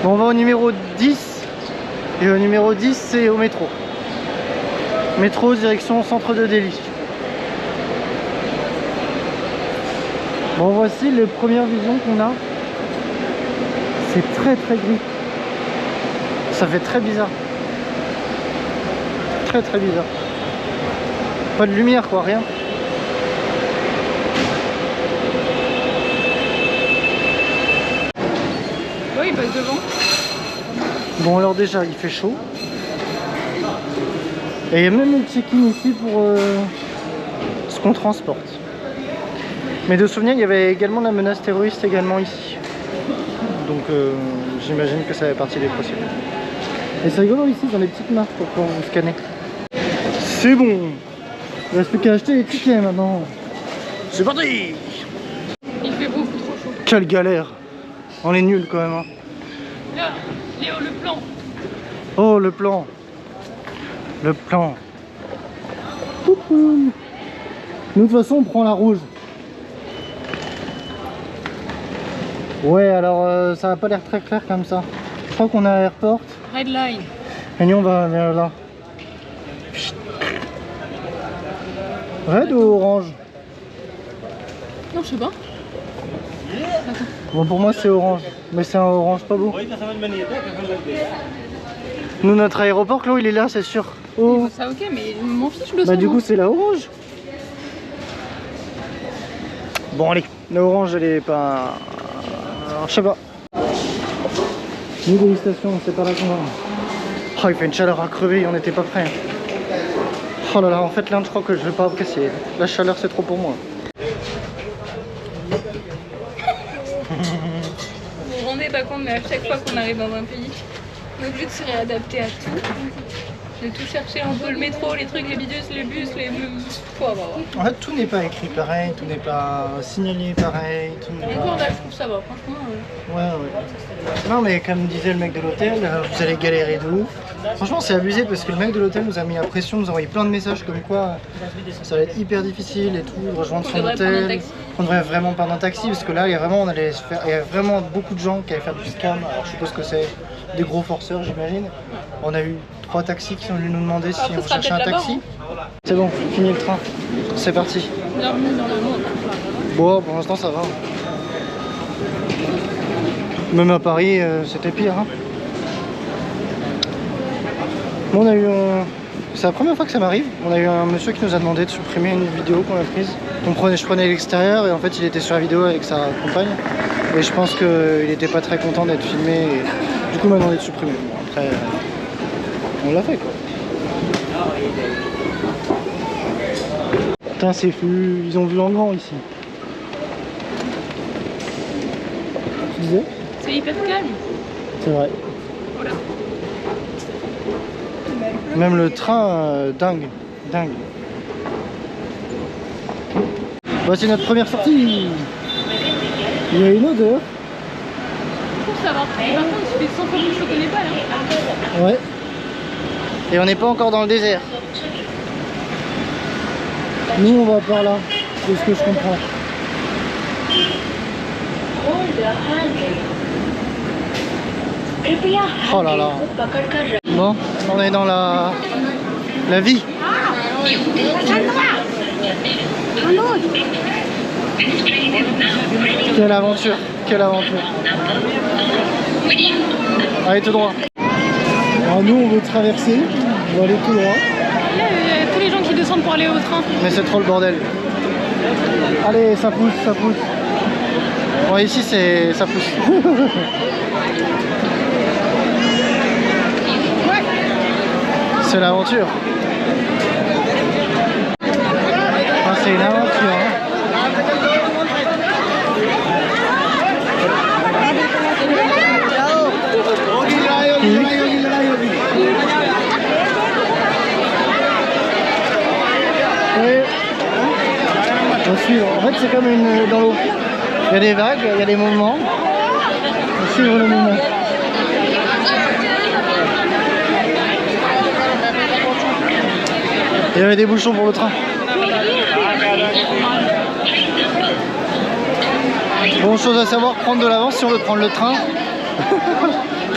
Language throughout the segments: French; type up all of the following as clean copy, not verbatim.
Bon, on va au numéro 10. Et au numéro 10, c'est au métro. Métro, direction centre de Delhi. Bon, voici les premières visions qu'on a. C'est très gris. Ça fait très bizarre. Très bizarre. Pas de lumière quoi, rien. Oui, il passe devant. Bon alors déjà il fait chaud. Et il y a même le check-in ici pour ce qu'on transporte. Mais de souvenir il y avait également la menace terroriste également ici. Donc j'imagine que ça fait partie des procédures. Et c'est rigolo ici dans les petites marques pour pouvoir vous scanner. C'est bon. Il reste plus qu'à acheter les tickets maintenant. C'est parti. Il fait beaucoup trop chaud. Quelle galère. On est nuls quand même hein. Là, Léo, le plan. Oh le plan. Le plan. Coucou. Nous de toute façon on prend la rouge. Ouais alors ça va pas l'air très clair comme ça. Je crois qu'on a Airport. Red line. Et nous on va vers là. Red ou orange? Non, je sais pas. Bon pour moi c'est orange. Mais c'est un orange pas beau. Nous notre aéroport Chloé il est là c'est sûr. Oh. Ça ok mais je m'en fiche de ça. Bah du coup c'est la orange. Bon allez, la orange elle est pas... Alors, je sais pas. Nous dégustation, c'est pas là qu'on va. Oh il fait une chaleur à crever, on n'était pas prêts. Oh là là, en fait l'Inde je crois que je vais pas apprécier. La chaleur c'est trop pour moi. Vous vous rendez pas compte mais à chaque fois qu'on arrive dans un pays, on est obligé de se réadapter à tout. De tout chercher entre le métro, les trucs, les bidus, les bus, les... Faut avoir. En fait tout n'est pas écrit pareil, tout n'est pas signalé pareil. Tout n'est pas... Encore là je trouve ça va, franchement. Ouais. Non mais comme disait le mec de l'hôtel, vous allez galérer de ouf. Franchement c'est abusé parce que le mec de l'hôtel nous a mis la pression, nous a envoyé plein de messages comme quoi ça allait être hyper difficile et tout, de rejoindre son hôtel. On devrait vraiment prendre un taxi parce que là il y a vraiment beaucoup de gens qui allaient faire du scam. Alors je suppose que c'est des gros forceurs j'imagine. On a eu 3 taxis qui sont venus nous demander si on cherchait un taxi. C'est bon, fini le train. C'est parti. Bienvenue dans le monde. Bon pour l'instant ça va. Même à Paris c'était pire hein. Bon, on a eu c'est la première fois que ça m'arrive. On a eu un monsieur qui nous a demandé de supprimer une vidéo qu'on a prise. Je prenais l'extérieur et en fait il était sur la vidéo avec sa compagne. Et je pense qu'il était pas très content d'être filmé et du coup il m'a demandé de supprimer. Bon, après on l'a fait quoi. Putain c'est fou, ils ont vu en grand ici. Tu disais? C'est hyper calme. C'est vrai. Voilà. Même le train, dingue. Voici notre première sortie. Il y a une odeur. Je trouve ça va. Par contre, il fait 100 fois plus chaud que Népal. Hein. Ouais. Et on n'est pas encore dans le désert. Nous on va par là, c'est ce que je comprends. Oh là là. Bon, on est dans la vie. Quelle aventure, quelle aventure. Allez tout droit. Alors nous on veut traverser, on va aller tout droit. Il y a tous les gens qui descendent pour aller au train. Mais c'est trop le bordel. Allez, ça pousse, ça pousse. Bon ici ça pousse. C'est l'aventure. Ah, c'est une aventure. Hein. On va suivre. En fait, c'est comme dans l'eau. Il y a des vagues, il y a des mouvements. On va suivre le mouvement. Il y avait des bouchons pour le train. Bon, chose à savoir, prendre de l'avance si on veut prendre le train.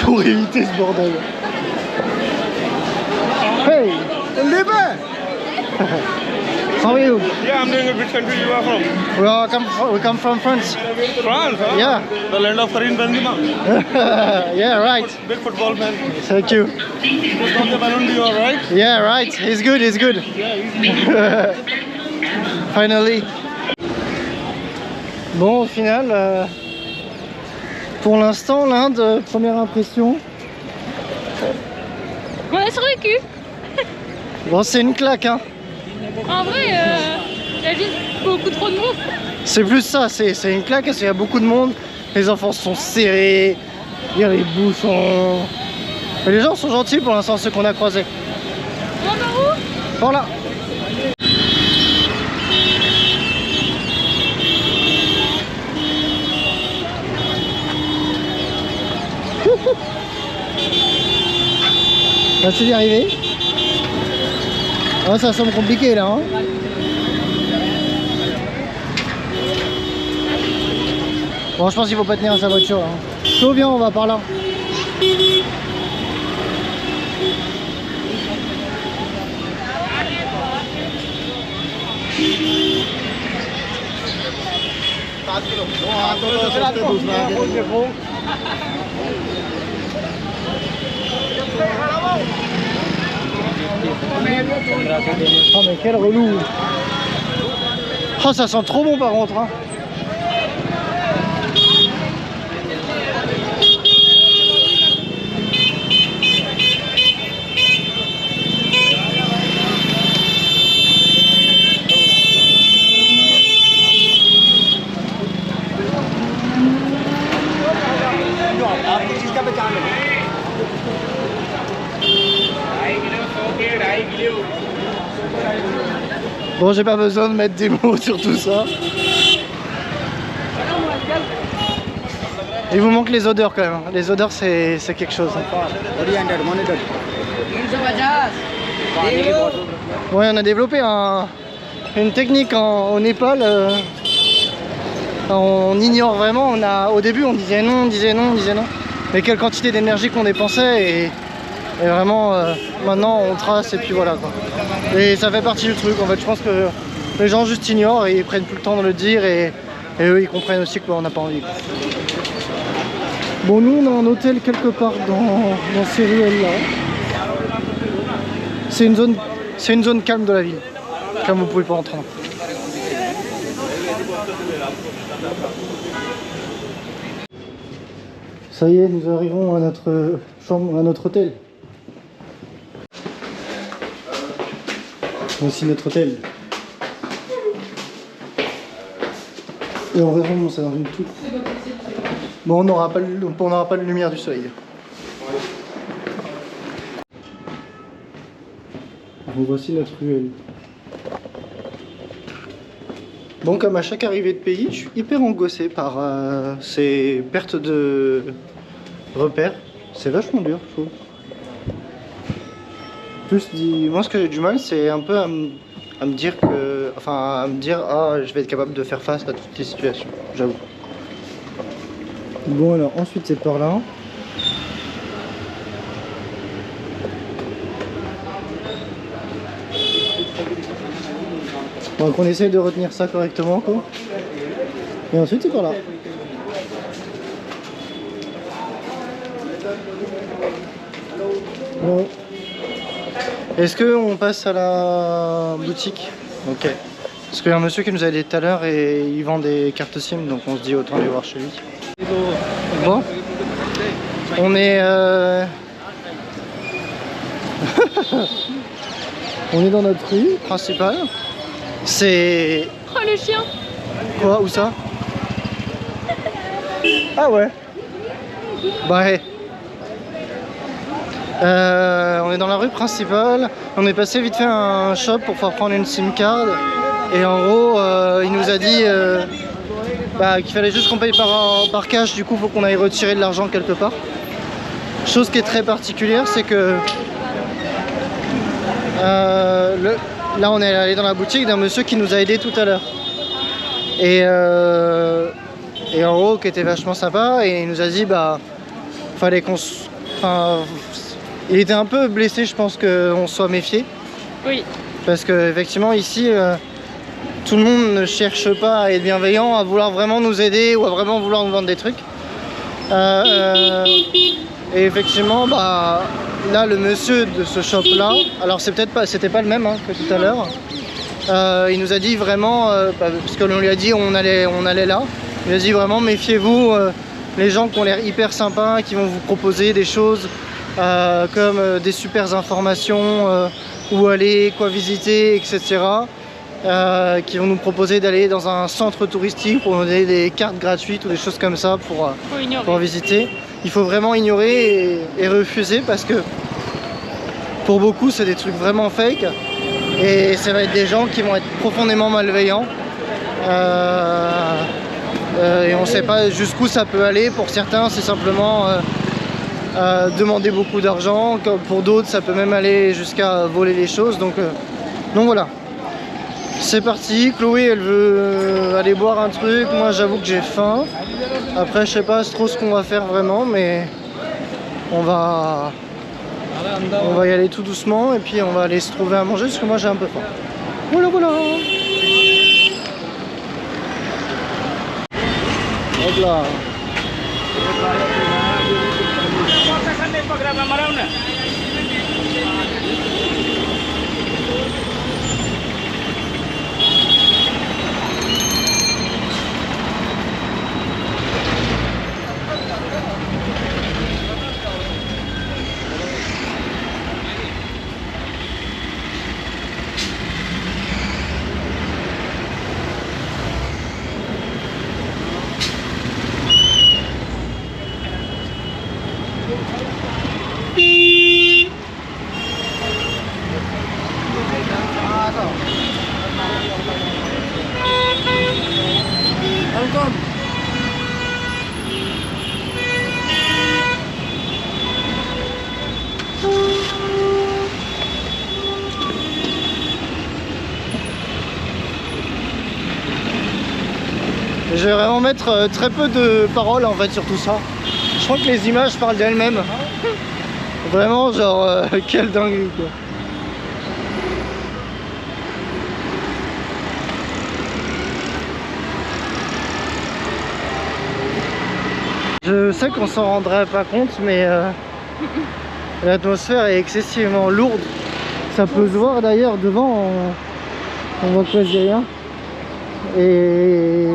pour éviter ce bordel. Hey, Liban! How are you? Yeah, I'm doing a which country you are from? We come from France. France, huh? Yeah. The land of Karim Benzema. Yeah, right. Big football man. Thank you. Just got the Ballon d'Or, right? Yeah, right. He's good, he's good. Yeah, he's Finally. Bon, au final, pour l'instant, l'Inde, première impression. On a survécu. Bon, c'est une claque, hein. En vrai, il y a juste beaucoup trop de monde. C'est plus ça, c'est une claque parce qu'il y a beaucoup de monde. Les enfants sont serrés, il y a les bouchons. Mais les gens sont gentils pour l'instant, ceux qu'on a croisés. On va par où? Voilà. Là, c'est d'y arriver. Ah, ça semble compliqué là. Hein. Bon, je pense qu'il faut pas tenir à sa voiture. Hein. Tout bien, on va par là. Oh mais quel relou. Oh, ça sent trop bon par contre hein. Bon, j'ai pas besoin de mettre des mots sur tout ça. Il vous manque les odeurs quand même. Les odeurs, c'est quelque chose. Ouais, on a développé une technique au Népal. On ignore vraiment. Au début, on disait non, on disait non, on disait non. Mais quelle quantité d'énergie qu'on dépensait et vraiment, maintenant, on trace et puis voilà quoi. Et ça fait partie du truc. En fait, je pense que les gens juste ignorent et ils prennent plus le temps de le dire et eux, ils comprennent aussi qu'on n'a pas envie. Quoi. Bon, nous, on a un hôtel quelque part dans ces ruelles-là. C'est une zone calme de la ville, comme vous pouvez pas entendre. Ça y est, nous arrivons à notre chambre, à notre hôtel. Voici notre hôtel. Et on verra, c'est dans une toute. Bon, on n'aura pas de lumière du soleil. Donc voici notre ruelle. Bon, comme à chaque arrivée de pays, je suis hyper angoissé par ces pertes de repères. C'est vachement dur, je trouve. Plus, moi, ce que j'ai du mal, c'est un peu à me dire que, enfin, à me dire, ah, je vais être capable de faire face à toutes les situations. J'avoue. Bon, alors ensuite, c'est par là. Donc on essaye de retenir ça correctement quoi. Et ensuite c'est par là. Bon. Est-ce qu'on passe à la boutique? Ok. Parce qu'il y a un monsieur qui nous a aidé tout à l'heure et il vend des cartes SIM, donc on se dit autant aller voir chez lui. Bon. On est on est dans notre rue principale. C'est... Oh le chien! Quoi? Où ça? Ah ouais. Bah hey. On est dans la rue principale. On est passé vite fait à un shop pour pouvoir prendre une SIM card. Et en gros, il nous a dit qu'il fallait juste qu'on paye par cash. Du coup, il faut qu'on aille retirer de l'argent quelque part. Chose qui est très particulière, c'est que... Là on est allé dans la boutique d'un monsieur qui nous a aidé tout à l'heure et en gros qui était vachement sympa et il nous a dit fallait qu'on enfin, il était un peu blessé, je pense qu'on soit méfié. Oui. Parce que effectivement ici, tout le monde ne cherche pas à être bienveillant, à vouloir vraiment nous aider ou à vraiment vouloir nous vendre des trucs. Et effectivement, bah, là le monsieur de ce shop là, alors c'est peut-être pas, c'était pas le même hein, que tout à l'heure. Il nous a dit vraiment, parce que l'on lui a dit on allait là, il a dit vraiment méfiez-vous, les gens qui ont l'air hyper sympas, qui vont vous proposer des choses comme des super informations, où aller, quoi visiter, etc. Qui vont nous proposer d'aller dans un centre touristique pour nous donner des cartes gratuites ou des choses comme ça pour visiter. Il faut vraiment ignorer et refuser parce que pour beaucoup c'est des trucs vraiment fake et ça va être des gens qui vont être profondément malveillants et on ne sait pas jusqu'où ça peut aller. Pour certains c'est simplement demander beaucoup d'argent, pour d'autres ça peut même aller jusqu'à voler les choses, donc voilà. C'est parti, Chloé elle veut aller boire un truc, moi j'avoue que j'ai faim. Après je sais pas trop ce qu'on va faire vraiment, mais on va y aller tout doucement et puis on va aller se trouver à manger parce que moi j'ai un peu faim. Voilà voilà. Hop là. Je vais vraiment mettre très peu de paroles en fait sur tout ça. Je crois que les images parlent d'elles-mêmes. Vraiment genre quelle dinguerie quoi. Je sais qu'on s'en rendrait pas compte mais l'atmosphère est excessivement lourde. Ça peut se voir d'ailleurs devant, on voit quasi rien. Et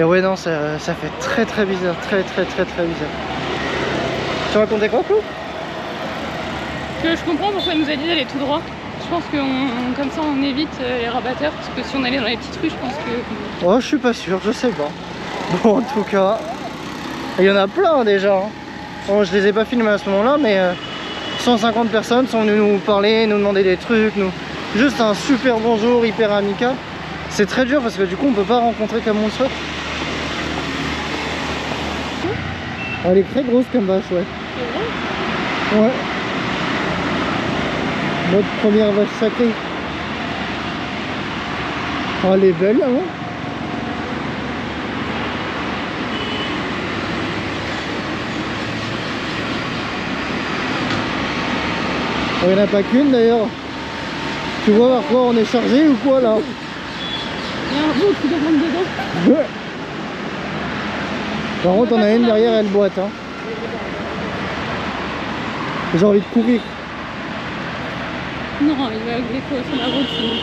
ouais non ça fait très bizarre, très bizarre. Tu racontais quoi Flo? Je comprends pourquoi il nous a dit d'aller tout droit. Je pense que comme ça on évite les rabatteurs, parce que si on allait dans les petites rues je pense que... Oh je suis pas sûr, je sais pas. Bon en tout cas, il y en a plein déjà hein. Bon, je les ai pas filmés à ce moment là mais 150 personnes sont venues nous parler, nous demander des trucs, juste un super bonjour hyper amical. C'est très dur parce que du coup on peut pas rencontrer comme on le souhaite. Elle est très grosse comme vache, ouais. C'est vrai? Ouais. Notre première vache sacrée. Oh, elle est belle là, ouais. Il n'y en a pas qu'une d'ailleurs. Tu vois par quoi on est chargé ou quoi là? Il y a un beau qui rentre dedans. Ouais. Par contre, on a une derrière, elle boite. Hein. J'ai envie de courir. Non, il va aller sur la route sinon.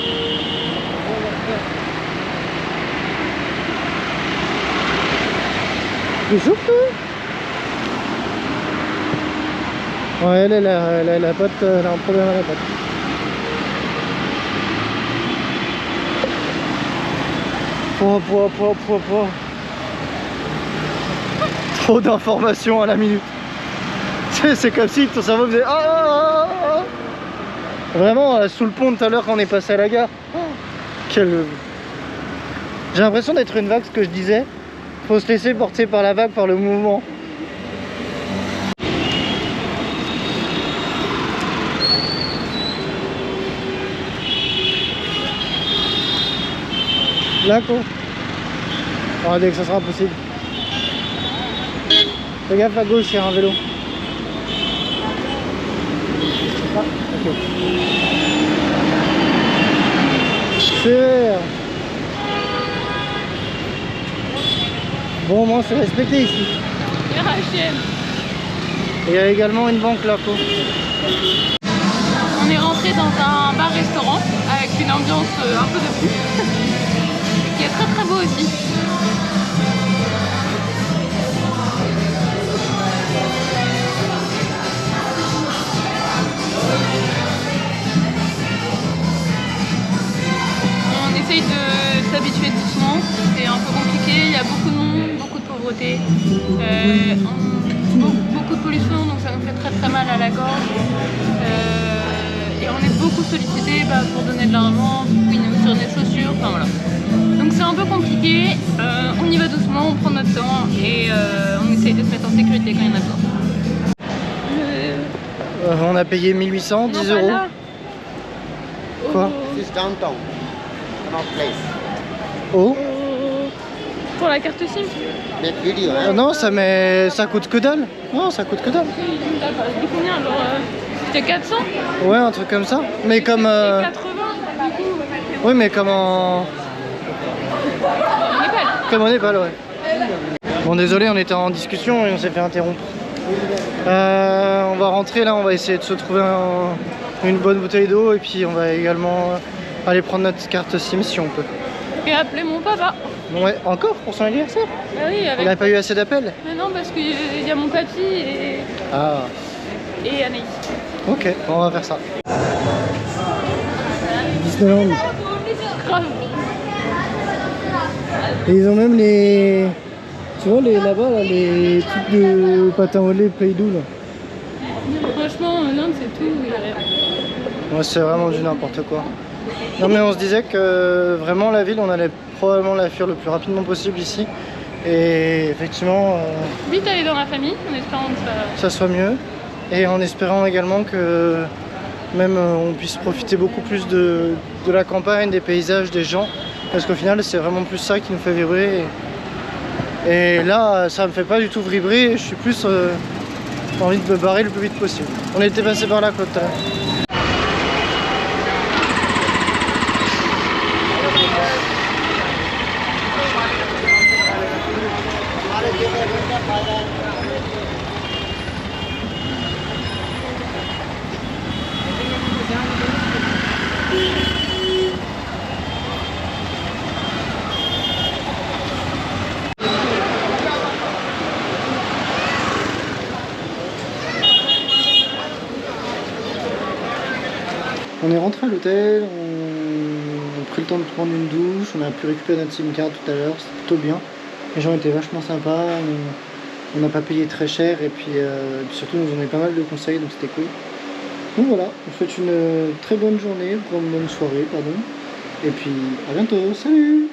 C'est chaud, ouais, elle a la patte, elle a un problème à la patte. Oh. Trop d'informations à la minute. C'est comme si ton cerveau faisait ah. Vraiment sous le pont tout à l'heure quand on est passé à la gare. Quel... J'ai l'impression d'être une vague, ce que je disais. Faut se laisser porter par la vague, par le mouvement. Là quoi. Dès que ça sera possible. Fais gaffe à gauche, il y a un vélo. Ah, ok. Super. Bon, au moins c'est respecté ici. Il y a H&M. Et il y a également une banque là-haut. On est rentré dans un bar-restaurant avec une ambiance un peu de fou. Qui est très très beau aussi. On essaye de s'habituer doucement, c'est un peu compliqué, il y a beaucoup de monde, beaucoup de pauvreté, beaucoup de pollution, donc ça nous fait très très mal à la gorge. Et on est beaucoup sollicité pour donner de l'argent, sur des chaussures, enfin voilà. Donc c'est un peu compliqué, on y va doucement, on prend notre temps et on essaye de se mettre en sécurité quand il y en a besoin. On a payé 1800, 10 euros. Quoi? This is downtown, not place. Oh? Pour la carte SIM. Make video, Ah hein? non, ça coûte que dalle. Non, ça coûte que dalle. C'était combien alors c'était 400? Ouais, un truc comme ça. Mais comme... C'était 80 du coup. Oui, mais comme en... En Népal. Comme au Népal, ouais. Bon, désolé, on était en discussion et on s'est fait interrompre. On va rentrer là, on va essayer de se trouver une bonne bouteille d'eau et puis on va également aller prendre notre carte SIM si on peut. Et appeler mon papa. Ouais, encore pour son anniversaire? Bah oui, Il avec... n'a pas eu assez d'appels? Mais non, parce qu'il y a mon papy Ah, et Anaïs. ok, bon, on va faire ça. Disneyland. Grave. Et ils ont même les... Tu vois là-bas, là, les trucs de patins au lait Play-Doh là. Franchement, l'Inde c'est tout. Il y a rien. Ouais, c'est vraiment du n'importe quoi. Non mais on se disait que vraiment la ville, on allait probablement la fuir le plus rapidement possible ici. Et effectivement, Vite aller dans la famille en espérant que ça soit mieux. Et en espérant également que même on puisse profiter beaucoup plus de la campagne, des paysages, des gens. Parce qu'au final, c'est vraiment plus ça qui nous fait vibrer. Et là, ça me fait pas du tout vibrer. Je suis plus envie de me barrer le plus vite possible. On était passé par là, Claude, tout à l'heure. On est rentré à l'hôtel, on a pris le temps de prendre une douche, on a pu récupérer notre SIM card tout à l'heure, c'était plutôt bien. Les gens étaient vachement sympas, on n'a pas payé très cher et puis surtout ils nous ont donné pas mal de conseils, donc c'était cool. Donc voilà, on vous souhaite une très bonne journée, une bonne soirée, pardon. Et puis à bientôt, salut!